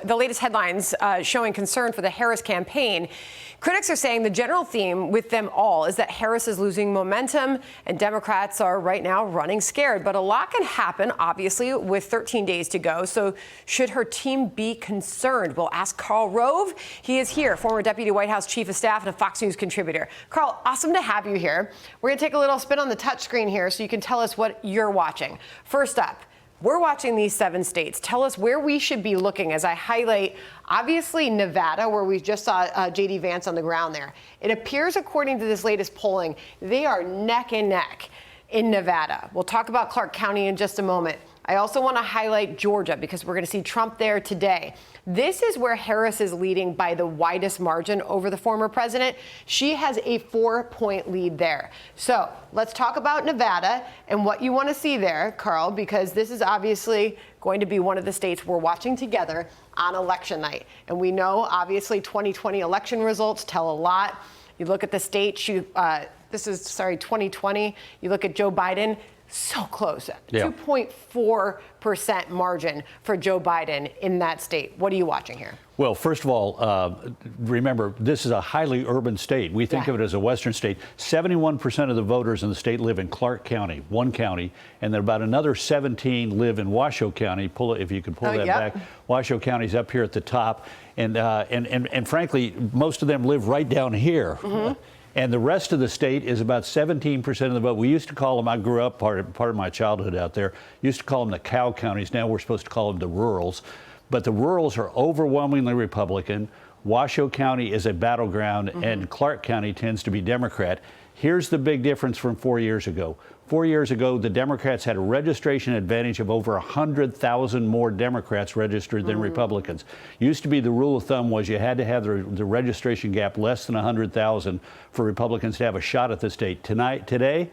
the latest headlines showing concern for the Harris campaign. Critics are saying the general theme with them all is that Harris is losing momentum and Democrats are right now running scared. But a lot can happen, obviously, with 13 days to go. So should her team be concerned? We'll ask Karl Rove. He is here, former Deputy White House Chief of Staff and a Fox News contributor. Karl, awesome to have you here. We're going to take a little spin on the touchscreen here so you can tell us what you're watching. First up, we're watching these 7 states. Tell us where we should be looking as I highlight, obviously, Nevada, where we just saw J.D. Vance on the ground there. It appears, according to this latest polling, they are neck and neck in Nevada. We'll talk about Clark County in just a moment. I also want to highlight Georgia because we're going to see Trump there today. This is where Harris is leading by the widest margin over the former president. She has a 4-point lead there. So let's talk about Nevada and what you want to see there, Karl, because this is obviously going to be one of the states we're watching together on election night. And we know, obviously, 2020 election results tell a lot. You look at the state, 2020. You look at Joe Biden. So close, 2.4% margin for Joe Biden in that state. What are you watching here? Well, first of all, remember, this is a highly urban state. We think of it as a western state. 71% of the voters in the state live in Clark County, one county, and then about another 17 live in Washoe County. If you could pull that back. Washoe County's up here at the top. And frankly, most of them live right down here. And the rest of the state is about 17% of the vote. We used to call them, I grew up, part of my childhood out there, used to call them the cow counties. Now we're supposed to call them the rurals. But the rurals are overwhelmingly Republican. Washoe County is a battleground, and Clark County tends to be Democrat. Here's the big difference from 4 years ago. 4 years ago, the Democrats had a registration advantage of over 100,000 more Democrats registered than Republicans. Used to be the rule of thumb was you had to have the registration gap less than 100,000 for Republicans to have a shot at the state. Today,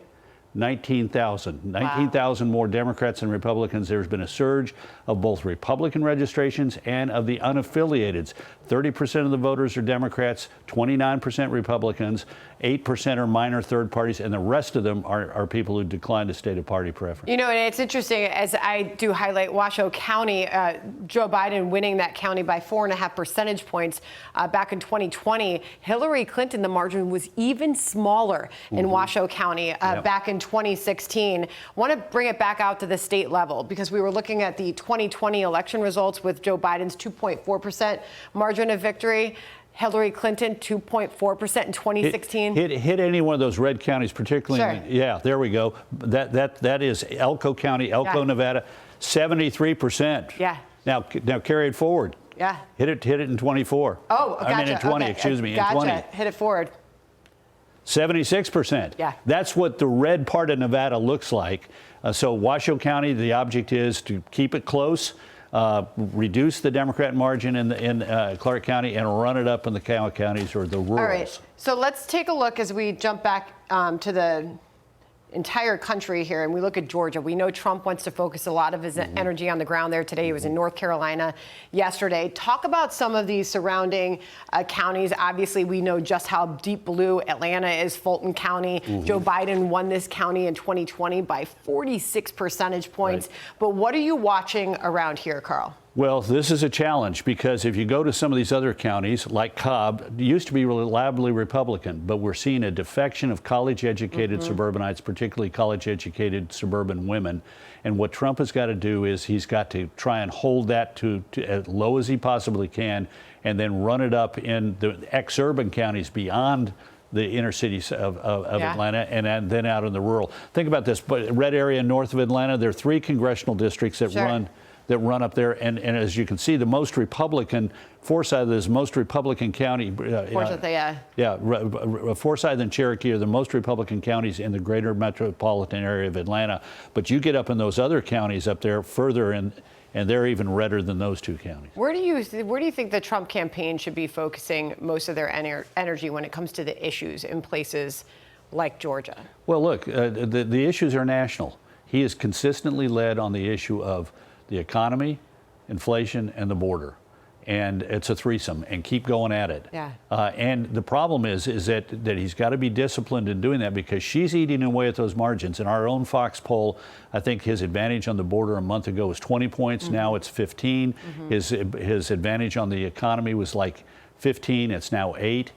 19,000. 19,000 more Democrats than Republicans. There's been a surge of both Republican registrations and of the unaffiliateds. 30% of the voters are Democrats, 29% Republicans, 8% are minor third parties, and the rest of them are people who declined to state a party preference. You know, and it's interesting, as I do highlight Washoe County, Joe Biden winning that county by 4.5 percentage points back in 2020. Hillary Clinton, the margin was even smaller in Washoe County back in 2016. Want to bring it back out to the state level because we were looking at the 2020 election results with Joe Biden's 2.4% margin of victory. Hillary Clinton, 2.4% in 2016. Hit any one of those red counties, particularly. Yeah, there we go. That is Elko County, Elko, Nevada, 73%. Yeah. Now carry it forward. Yeah. Hit it in 24. Oh, gotcha. I mean in 20. Excuse me, in 20. Hit it forward. 76%. Yeah. That's what the red part of Nevada looks like. So Washoe County, the object is to keep it close, reduce the Democrat margin in Clark County, and run it up in the cow counties or the rurals. All right. So let's take a look as we jump back to the entire country here and we look at Georgia. We know Trump wants to focus a lot of his energy on the ground there today. He was in North Carolina yesterday. Talk about some of these surrounding counties. Obviously, we know just how deep blue Atlanta is, Fulton County. Joe Biden won this county in 2020 by 46 percentage points. But what are you watching around here, Karl? Well, this is a challenge because if you go to some of these other counties, like Cobb, it used to be reliably Republican, but we're seeing a defection of college-educated suburbanites, particularly college-educated suburban women. And what Trump has got to do is he's got to try and hold that to as low as he possibly can and then run it up in the ex-urban counties beyond the inner cities of Atlanta and then out in the rural. Think about this, but red area north of Atlanta, there are 3 congressional districts that run up there, and as you can see, the most Republican, Forsyth is the most Republican county. Forsyth and Cherokee are the most Republican counties in the greater metropolitan area of Atlanta. But you get up in those other counties up there further, and they're even redder than those 2 counties. Where do you think the Trump campaign should be focusing most of their energy when it comes to the issues in places like Georgia? Well, look, the issues are national. He has consistently led on the issue of the economy, inflation, and the border. and it's a threesome, and keep going at it. Yeah. And the problem is that he's got to be disciplined in doing that, because she's eating away at those margins. In our own Fox poll, I think his advantage on the border a month ago was 20 points. Now it's 15. His advantage on the economy was like 15. It's now 8.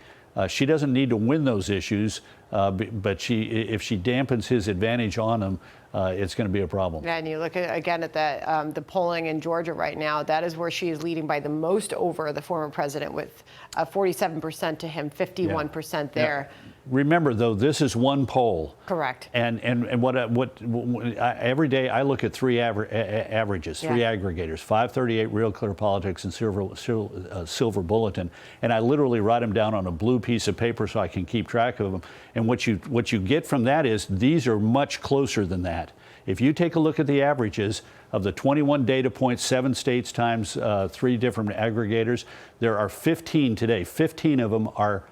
She doesn't need to win those issues, but if she dampens his advantage on them, it's going to be a problem. And you look again at the polling in Georgia right now. That is where she is leading by the most over the former president, with 47% to him, 51% there. Yeah. Remember, though, this is one poll. Correct. And every day I look at three averages, three aggregators: 538, Real Clear Politics, and Silver Bulletin. And I literally write them down on a blue piece of paper so I can keep track of them. And what you get from that is these are much closer than that. If you take a look at the averages of the 21 data points, 7 states times 3 different aggregators, there are 15 today. 15 of them are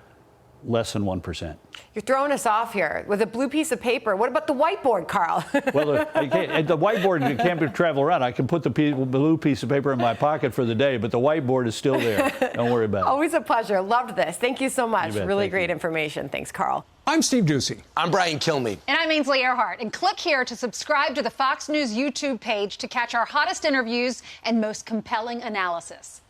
less than 1%. You're throwing us off here with a blue piece of paper. What about the whiteboard, Karl? Well, the whiteboard, you can't travel around. I can put the blue piece of paper in my pocket for the day, but the whiteboard is still there. Don't worry about it. Always a pleasure. Loved this. Thank you so much. Really great information. Thanks, Karl. I'm Steve Doocy. I'm Brian Kilmeade. And I'm Ainsley Earhart. And click here to subscribe to the Fox News YouTube page to catch our hottest interviews and most compelling analysis.